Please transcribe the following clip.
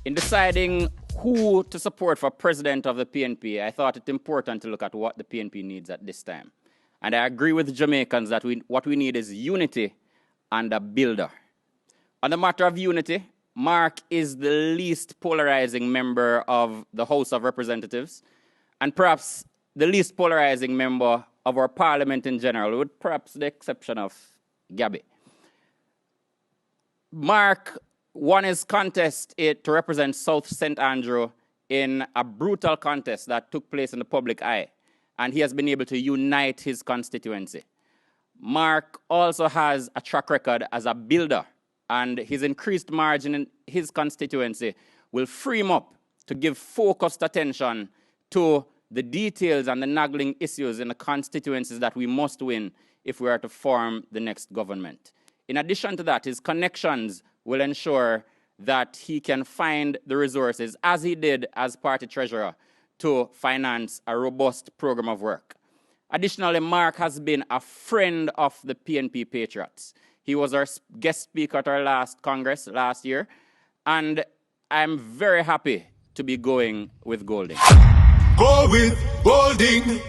In deciding who to support for president of the PNP, I thought it important to look at what the PNP needs at this time. And I agree with Jamaicans that what we need is unity and a builder. On the matter of unity, Mark is the least polarizing member of the House of Representatives, and perhaps the least polarizing member of our parliament in general, with perhaps the exception of Gabby. Mark won his contest to represent South St. Andrew in a brutal contest that took place in the public eye, and he has been able to unite his constituency. Mark also has a track record as a builder, and his increased margin in his constituency will free him up to give focused attention to the details and the nagging issues in the constituencies that we must win if we are to form the next government. In addition to that, his connections will ensure that he can find the resources, as he did as party treasurer, to finance a robust program of work. Additionally, Mark has been a friend of the PNP Patriots. He was our guest speaker at our last Congress last year, and I'm very happy to be going with Golding. Go with Golding.